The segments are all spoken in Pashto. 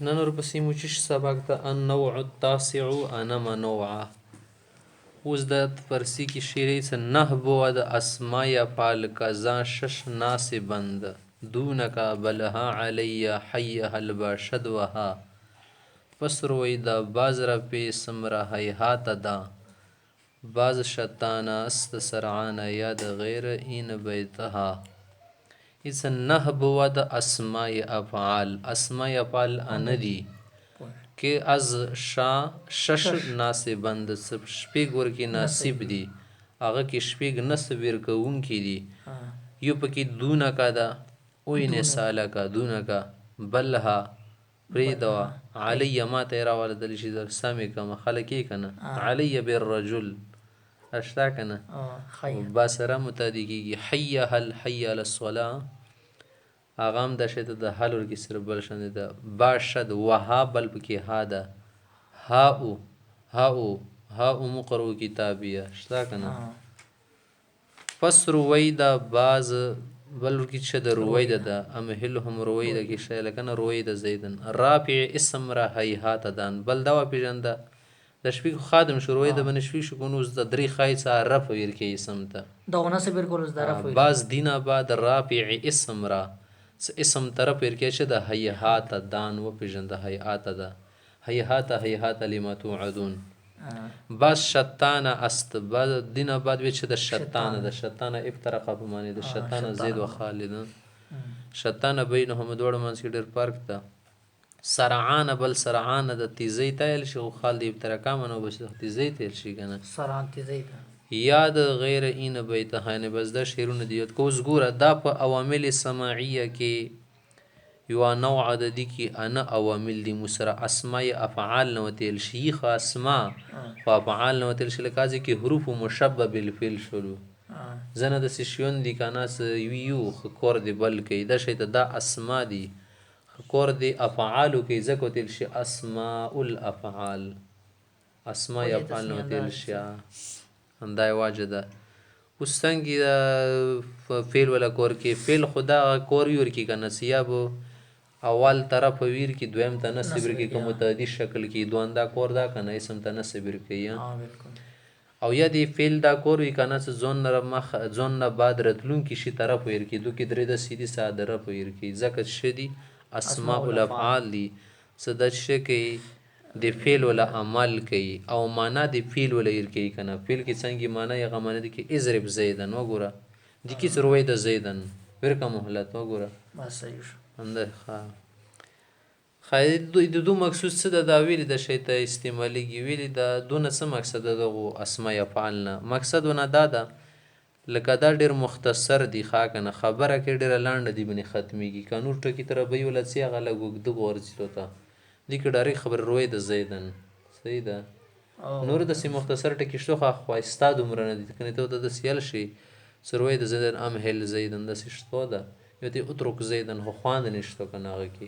نن ورپسې مو چې سبق ته النوع التاسع انا منوعه. اوس د فارسی کې شعری څه نحو د اسماء افعال کذا شش ناسبند دونک بلها علی حیها الباشد وها. پس روی دا باز را پی سمره حیحات دا باز شتانه است سرعانه یاد غیر این بیتها. ایس نحو د اسماء افعال اسماء افعال اندی که از شش ناسبند شپږ ورکی ناسب دی هغه کې شپږ نسب ورکوونکي دي. یو پکې دونکه ده اوین سالکه دونکه بلها پریدوا علی ما ته راولدل شي در سامې کمه خلک یې کنه علی بالرجل اشتا کنه باسره متادی کېږي حی هل حی علی الصلاة هغه هم د شته د حل ورکی سره بل شنه ده باشد وها بل پکې ها ده ها مقرو کتابیه شتا کنه. پس رویده باز بل ورکی چې د رویده ده امهلهم رویده کې شی لکنه رویده زیدن رافع اسم را حیحات دان بل دا پیژنده د شپږ خادم شو رویده بن شپږ شو کنوز د درې خایڅه رفع ورکی اسم ته دغه نسب ورکول د رفع باز دینه بعد رافع اسم را اسم طرف ورکی چې د حیحات دان و پیژنده حیحات ده حیحات لما توعدون. باز شتانه است باز دینه بعد وی چې د شتانه افترقه په معنی د شتانه زید و خالد شتانه بینهم دوړ منځ کې ډېر فرق ده. سرعانه بل سرعانه د تیزی تایل شي خو خالد افترقه منو بس تیزی تایل شي کنه سرعان تیزی یاد غیر این بیتهانه بس د شیرونه دیت کو زګوره دا په عوامل سماعیه کې یو نوع عددی کې انا عوامل دی مسره اسماء افعال نو تل شیخ اسماء و افعال نو تل شل کازي کې حروف مشبب بالفعل شلو زنه د سشیون دی کاناس یو خور دی بل کې د شی ته دا اسماء دی خور دی افعال کې زکو تل شي اسماء الافعال اسماء افعال نو تل شي اندای واجده وستنګي فعل ولا کور کې فعل خدا کور ور کې کنه سیابو اول طرف ویر کې دویم ته نسب کې کوم متعدی شکل کې دواندا کور دا کنه اسم ته نسب کې او یا دی فعل دا کور وی کنه زون مخ زون نه بعد رتلون کې شي طرف ویر کې دوه کې درې د سیدی ساده رف ویر کې زکه شدي اسماء الافعال دي صدد شکی د فعل ولا عمل کوي او معنا د فعل ولا ير کوي کنه فعل کې څنګه معنا یې غمانه دي کې اضرب زیدن وګوره د کی څروي د زیدن ورکه مهلت وګوره ما صحیح انده خیر د دو مقصود څه د ویل د شیطه استعمالي ویل د دونه څه مقصد دغه اسماء افعالنا مقصد ونه دا لکه دا ډیر مختصر دی خاکنه خبره کې ډیر لاند دی بني ختميږي قانون ټکی تر به ول څه غلا د غورځلو ته دې کې ډاري خبر روي د زیدن صحیح ده نور د سی مختصر ټکی شو خو استاد عمر نه دي کنه ته د سیل شي سروي د زیدن امهل زیدن د سشتو ده یو ته اترک زیدن خو خواند نشته کنه هغه کې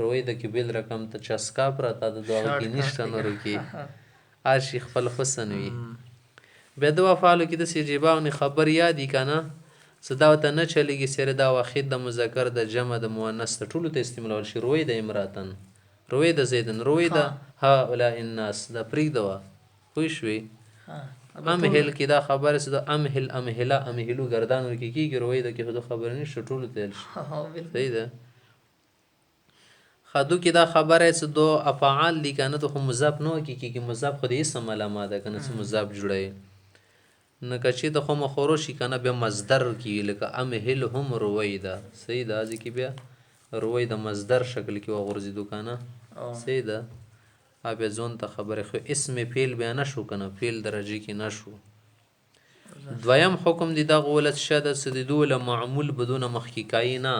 روي د کې بل رقم ته چسکا پر تا د دوه کې نشته نور کې ارشي خپل حسن وي به د وفالو کې د سجباوني خبر یادی کنه صدا ته نه چلیږي سره دا واحد د مذکر د جمع د مؤنث ته ټولو ته استعمال شي روي د امراتن روي د زیدن روي د هؤلاء الناس د پریک دوا خوښ وي امهل کې دا خبره سده امهلو گردان ورکی کیږي روي د کې خبر نشته ټولو ته صحیح ده خدو کې دا خبره څه دو افعال دي کنه ته مضاف نو کې مضاف خو دې اسم علامه ده کنه څه مضاف جوړي نه کچې د خو مخوروشي کنه به مصدر کې لکه امهلهم رويدا صحیح ده ځکه بیا رويدا مصدر شکل کې وغورځي دوکانه صحیح ده ابه ځون ته خبره خو اسم فعل بیان شو کنه فعل درجه کې نشو. دویم حکم دی دا غولت شاده سدیدول معمول بدون مخکیکای نه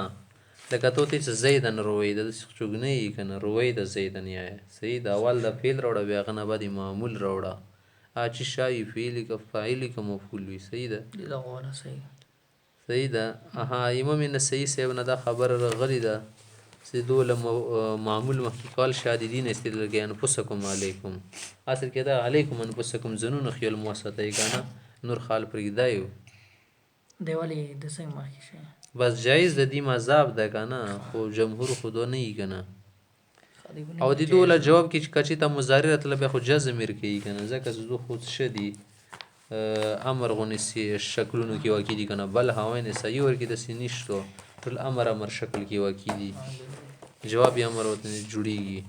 لکه تو ته زیدن رويدا د چوغنی کنه رويدا زیدن یا صحیح ده اول د فعل راوړه بیا غنه بعد معمول راوړه اچ شای فعل ک فاعل ک مفعول وي صحیح ده دغه صحیح ده امام نسائی صاحب نه دا خبر غلی ده سدول معمول محققال شاددین استدلال کې انفسکم علیکم اصل کې دا علیکم انفسکم زنون خیال مواسطه کنه نور خال پر گدایو دیوالی د څنګه مخکې شي بس جایز د دې مذهب ده کنه خو جمهور خود نه ای کنه او د دوله جواب کې کچې ته مضارع راتله بیا خو جزم یې کوي کنه ځکه زه خود شدي امر غونې سي شکلونو کې واقع دي کنه بل هاوین صحیح ورکې د سینشتو ټول امر شکل کې واقع دي جواب یې امر وته جوړیږي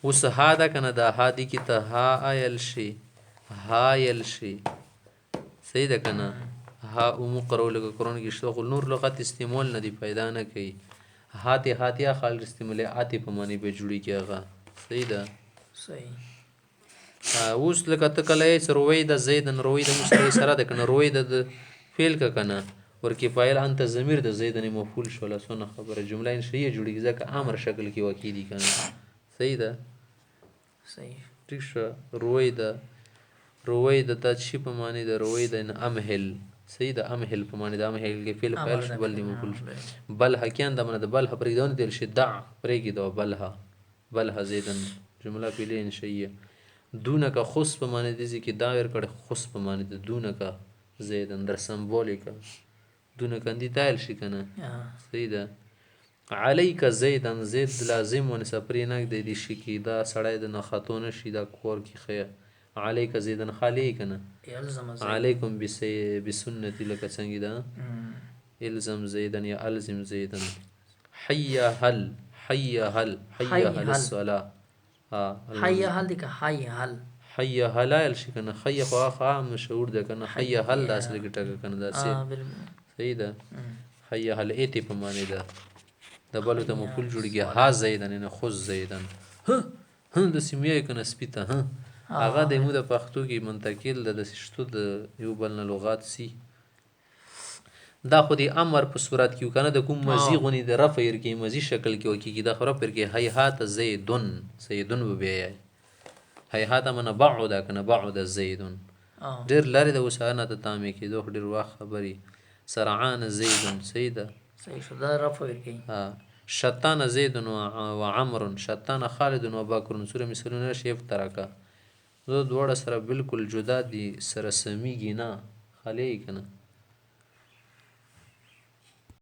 اوس ها ده کنه دا ها دي کې ته ها آیل شي ها یل شي صحیح ده کنه ها اومو قرو لکه قرآن کې شته خو نور لغت استعمال نه دی پیدا نه کوي هاتی هاتیا خال استعمال آتی په معنی به جوړی کې هغه صحیح ده صحیح اوس لکه ته کله یې روي د زیدن روي د مصری سره د کنه روي د فعل ک کنه ورکی فاعل انت ضمیر د زیدن مفعول شول سونه خبره جمله انشئیه جوړیږي ځکه امر شکل کې واقع دي کنه صحیح ده صحیح ٹھیک شو روي د تشی په معنی د روي د امهل صحیح ده امهل په معنی د امهل کې فعل فاعل شو بل مفعول بل حکیان د من د بل پرېدون دل شي دع پرېږي دو بلها زیدن جمله فعلیه انشئیه دونک خص په معنی د ذکر دا ور کړه خص په معنی د دونک زیدن در سمبولیک دونک اندی تایل شي کنه صحیح ده علیک زیدن زید لازم ون سپری نک د دې شي کی دا سړی د نخاتون شي دا کور کی خیر علیک زیدن خالی کنه علیکم بسنتی لک څنګه ده الزم زیدن یا الزم زیدن حی هل الصلاه حی هل دي که حی هل حی هلال شي کنه حی خو عام مشهور ده کنه حی هل د اصل کې ټکه کنه دا صحیح ده حی هل ایتی په معنی ده د بلو ته مفعول جوړیږي ها زیدن نه خذ زیدن ها د سیمه کنه سپیته ها هغه د مو د پښتو کې منتقل د شتو د یو بل نه لغات سی دا خو د امر په صورت کې کنه د کوم مزی غونی د رفع ور کې مزی شکل کې وکی کی دا خبره پر کې هیهات زیدن وبیا هیهات من بعد کنه بعد زیدن ډیر لري د وسانه ته تامه کې دوه ډیر واخ خبري سرعان زیدن سیده صحیح شو دا رفع ور کې شتان زیدن و عمرو شتان خالد و بکر سوره مثالونه شیف ترکا دو دوړه سره بالکل جدا دي سره سمیږي نه خالی کنه